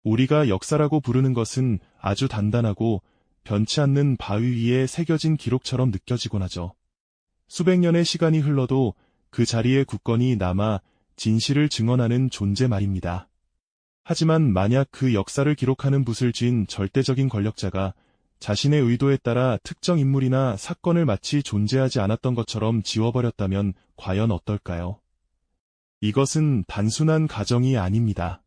우리가 역사라고 부르는 것은 아주 단단하고 변치 않는 바위 위에 새겨진 기록처럼 느껴지곤 하죠. 수백 년의 시간이 흘러도 그 자리에 굳건히 남아 진실을 증언하는 존재 말입니다. 하지만 만약 그 역사를 기록하는 붓을 쥔 절대적인 권력자가 자신의 의도에 따라 특정 인물이나 사건을 마치 존재하지 않았던 것처럼 지워버렸다면 과연 어떨까요? 이것은 단순한 가정이 아닙니다.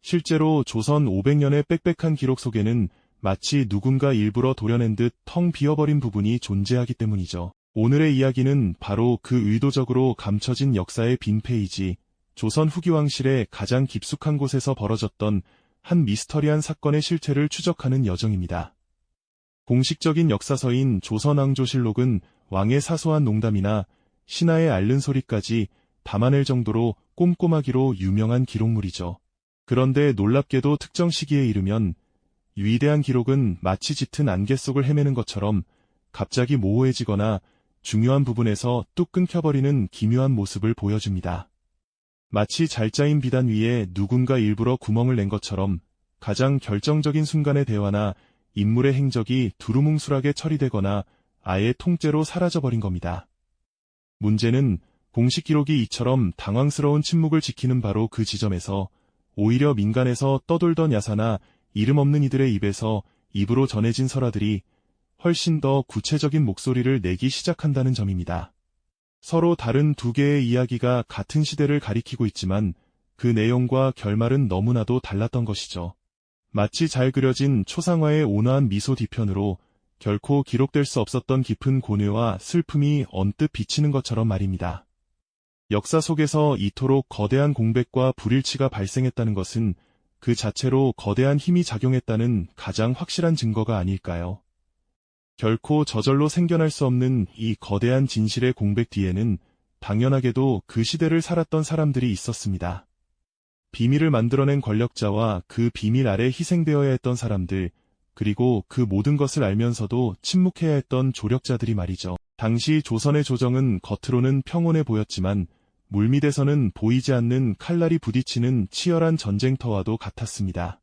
실제로 조선 500년의 빽빽한 기록 속에는 마치 누군가 일부러 도려낸 듯 텅 비어버린 부분이 존재하기 때문이죠. 오늘의 이야기는 바로 그 의도적으로 감춰진 역사의 빈 페이지, 조선 후기 왕실의 가장 깊숙한 곳에서 벌어졌던 한 미스터리한 사건의 실체를 추적하는 여정입니다. 공식적인 역사서인 조선왕조실록은 왕의 사소한 농담이나 신하의 앓는 소리까지 담아낼 정도로 꼼꼼하기로 유명한 기록물이죠. 그런데 놀랍게도 특정 시기에 이르면 위대한 기록은 마치 짙은 안개 속을 헤매는 것처럼 갑자기 모호해지거나 중요한 부분에서 뚝 끊겨버리는 기묘한 모습을 보여줍니다. 마치 잘 짜인 비단 위에 누군가 일부러 구멍을 낸 것처럼 가장 결정적인 순간의 대화나 인물의 행적이 두루뭉술하게 처리되거나 아예 통째로 사라져버린 겁니다. 문제는 공식 기록이 이처럼 당황스러운 침묵을 지키는 바로 그 지점에서 오히려 민간에서 떠돌던 야사나 이름 없는 이들의 입에서 입으로 전해진 설화들이 훨씬 더 구체적인 목소리를 내기 시작한다는 점입니다. 서로 다른 두 개의 이야기가 같은 시대를 가리키고 있지만 그 내용과 결말은 너무나도 달랐던 것이죠. 마치 잘 그려진 초상화의 온화한 미소 뒤편으로 결코 기록될 수 없었던 깊은 고뇌와 슬픔이 언뜻 비치는 것처럼 말입니다. 역사 속에서 이토록 거대한 공백과 불일치가 발생했다는 것은 그 자체로 거대한 힘이 작용했다는 가장 확실한 증거가 아닐까요? 결코 저절로 생겨날 수 없는 이 거대한 진실의 공백 뒤에는 당연하게도 그 시대를 살았던 사람들이 있었습니다. 비밀을 만들어낸 권력자와 그 비밀 아래 희생되어야 했던 사람들, 그리고 그 모든 것을 알면서도 침묵해야 했던 조력자들이 말이죠. 당시 조선의 조정은 겉으로는 평온해 보였지만 물밑에서는 보이지 않는 칼날이 부딪히는 치열한 전쟁터와도 같았습니다.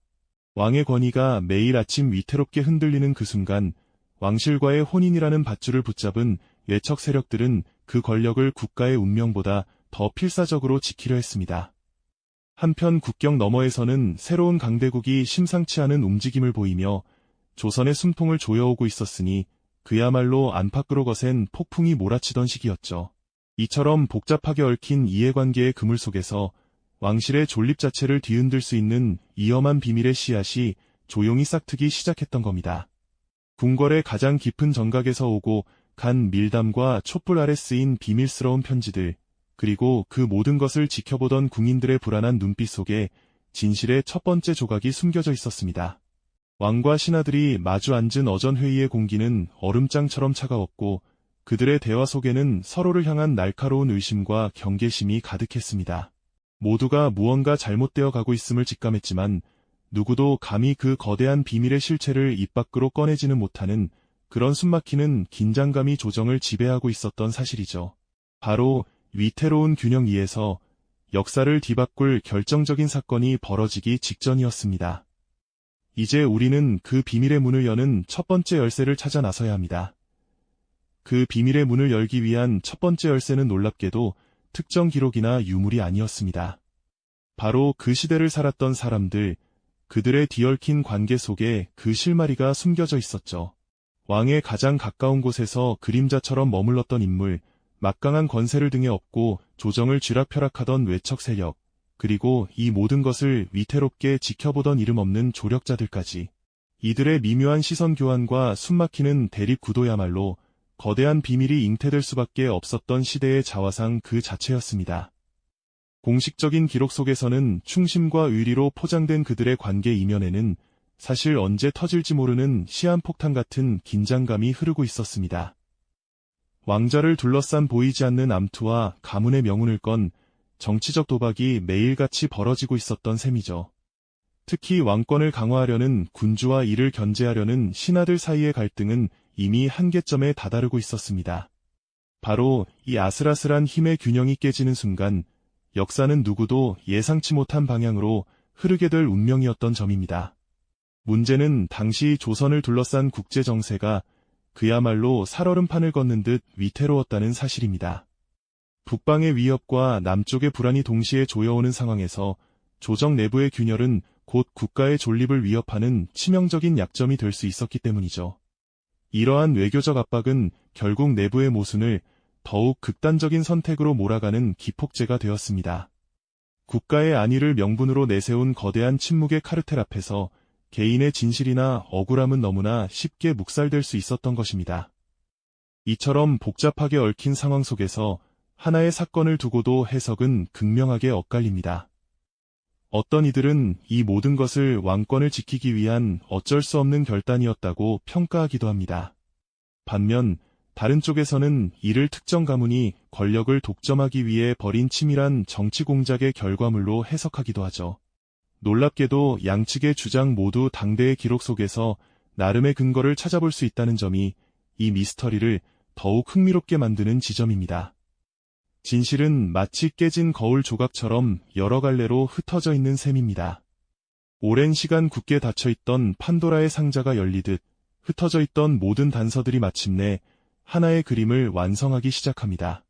왕의 권위가 매일 아침 위태롭게 흔들리는 그 순간 왕실과의 혼인이라는 밧줄을 붙잡은 외척 세력들은 그 권력을 국가의 운명보다 더 필사적으로 지키려 했습니다. 한편 국경 너머에서는 새로운 강대국이 심상치 않은 움직임을 보이며 조선의 숨통을 조여오고 있었으니 그야말로 안팎으로 거센 폭풍이 몰아치던 시기였죠. 이처럼 복잡하게 얽힌 이해관계의 그물 속에서 왕실의 존립 자체를 뒤흔들 수 있는 위험한 비밀의 씨앗이 조용히 싹트기 시작했던 겁니다. 궁궐의 가장 깊은 정각에서 오고 간 밀담과 촛불 아래 쓰인 비밀스러운 편지들, 그리고 그 모든 것을 지켜보던 궁인들의 불안한 눈빛 속에 진실의 첫 번째 조각이 숨겨져 있었습니다. 왕과 신하들이 마주 앉은 어전 회의의 공기는 얼음장처럼 차가웠고 그들의 대화 속에는 서로를 향한 날카로운 의심과 경계심이 가득했습니다. 모두가 무언가 잘못되어 가고 있음을 직감했지만 누구도 감히 그 거대한 비밀의 실체를 입 밖으로 꺼내지는 못하는 그런 숨막히는 긴장감이 조정을 지배하고 있었던 사실이죠. 바로 위태로운 균형 위에서 역사를 뒤바꿀 결정적인 사건이 벌어지기 직전이었습니다. 이제 우리는 그 비밀의 문을 여는 첫 번째 열쇠를 찾아 나서야 합니다. 그 비밀의 문을 열기 위한 첫 번째 열쇠는 놀랍게도 특정 기록이나 유물이 아니었습니다. 바로 그 시대를 살았던 사람들, 그들의 뒤얽힌 관계 속에 그 실마리가 숨겨져 있었죠. 왕의 가장 가까운 곳에서 그림자처럼 머물렀던 인물, 막강한 권세를 등에 업고 조정을 쥐락펴락하던 외척 세력, 그리고 이 모든 것을 위태롭게 지켜보던 이름 없는 조력자들까지. 이들의 미묘한 시선 교환과 숨막히는 대립 구도야말로 거대한 비밀이 잉태될 수밖에 없었던 시대의 자화상 그 자체였습니다. 공식적인 기록 속에서는 충심과 의리로 포장된 그들의 관계 이면에는 사실 언제 터질지 모르는 시한폭탄 같은 긴장감이 흐르고 있었습니다. 왕자를 둘러싼 보이지 않는 암투와 가문의 명운을 건 정치적 도박이 매일같이 벌어지고 있었던 셈이죠. 특히 왕권을 강화하려는 군주와 이를 견제하려는 신하들 사이의 갈등은 이미 한계점에 다다르고 있었습니다. 바로 이 아슬아슬한 힘의 균형이 깨지는 순간 역사는 누구도 예상치 못한 방향으로 흐르게 될 운명이었던 점입니다. 문제는 당시 조선을 둘러싼 국제 정세가 그야말로 살얼음판을 걷는 듯 위태로웠다는 사실입니다. 북방의 위협과 남쪽의 불안이 동시에 조여오는 상황에서 조정 내부의 균열은 곧 국가의 존립을 위협하는 치명적인 약점이 될 수 있었기 때문이죠. 이러한 외교적 압박은 결국 내부의 모순을 더욱 극단적인 선택으로 몰아가는 기폭제가 되었습니다. 국가의 안위를 명분으로 내세운 거대한 침묵의 카르텔 앞에서 개인의 진실이나 억울함은 너무나 쉽게 묵살될 수 있었던 것입니다. 이처럼 복잡하게 얽힌 상황 속에서 하나의 사건을 두고도 해석은 극명하게 엇갈립니다. 어떤 이들은 이 모든 것을 왕권을 지키기 위한 어쩔 수 없는 결단이었다고 평가하기도 합니다. 반면 다른 쪽에서는 이를 특정 가문이 권력을 독점하기 위해 벌인 치밀한 정치 공작의 결과물로 해석하기도 하죠. 놀랍게도 양측의 주장 모두 당대의 기록 속에서 나름의 근거를 찾아볼 수 있다는 점이 이 미스터리를 더욱 흥미롭게 만드는 지점입니다. 진실은 마치 깨진 거울 조각처럼 여러 갈래로 흩어져 있는 셈입니다. 오랜 시간 굳게 닫혀있던 판도라의 상자가 열리듯 흩어져 있던 모든 단서들이 마침내 하나의 그림을 완성하기 시작합니다.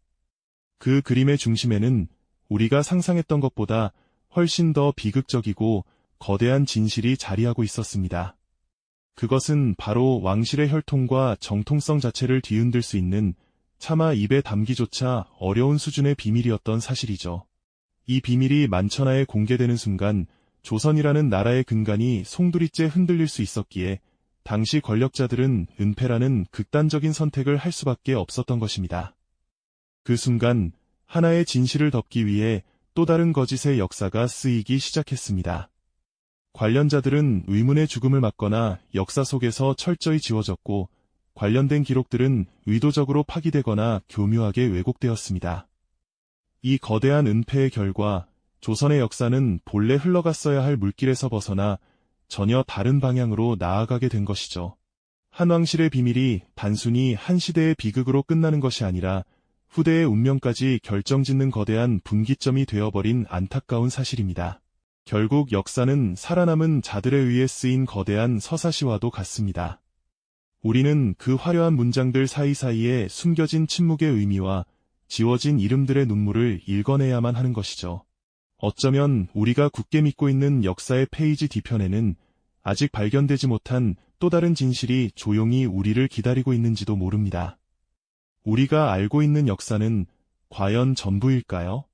그 그림의 중심에는 우리가 상상했던 것보다 훨씬 더 비극적이고 거대한 진실이 자리하고 있었습니다. 그것은 바로 왕실의 혈통과 정통성 자체를 뒤흔들 수 있는 차마 입에 담기조차 어려운 수준의 비밀이었던 사실이죠. 이 비밀이 만천하에 공개되는 순간 조선이라는 나라의 근간이 송두리째 흔들릴 수 있었기에 당시 권력자들은 은폐라는 극단적인 선택을 할 수밖에 없었던 것입니다. 그 순간 하나의 진실을 덮기 위해 또 다른 거짓의 역사가 쓰이기 시작했습니다. 관련자들은 의문의 죽음을 맞거나 역사 속에서 철저히 지워졌고 관련된 기록들은 의도적으로 파기되거나 교묘하게 왜곡되었습니다. 이 거대한 은폐의 결과 조선의 역사는 본래 흘러갔어야 할 물길에서 벗어나 전혀 다른 방향으로 나아가게 된 것이죠. 한 왕실의 비밀이 단순히 한 시대의 비극으로 끝나는 것이 아니라 후대의 운명까지 결정짓는 거대한 분기점이 되어버린 안타까운 사실입니다. 결국 역사는 살아남은 자들에 의해 쓰인 거대한 서사시와도 같습니다. 우리는 그 화려한 문장들 사이사이에 숨겨진 침묵의 의미와 지워진 이름들의 눈물을 읽어내야만 하는 것이죠. 어쩌면 우리가 굳게 믿고 있는 역사의 페이지 뒤편에는 아직 발견되지 못한 또 다른 진실이 조용히 우리를 기다리고 있는지도 모릅니다. 우리가 알고 있는 역사는 과연 전부일까요?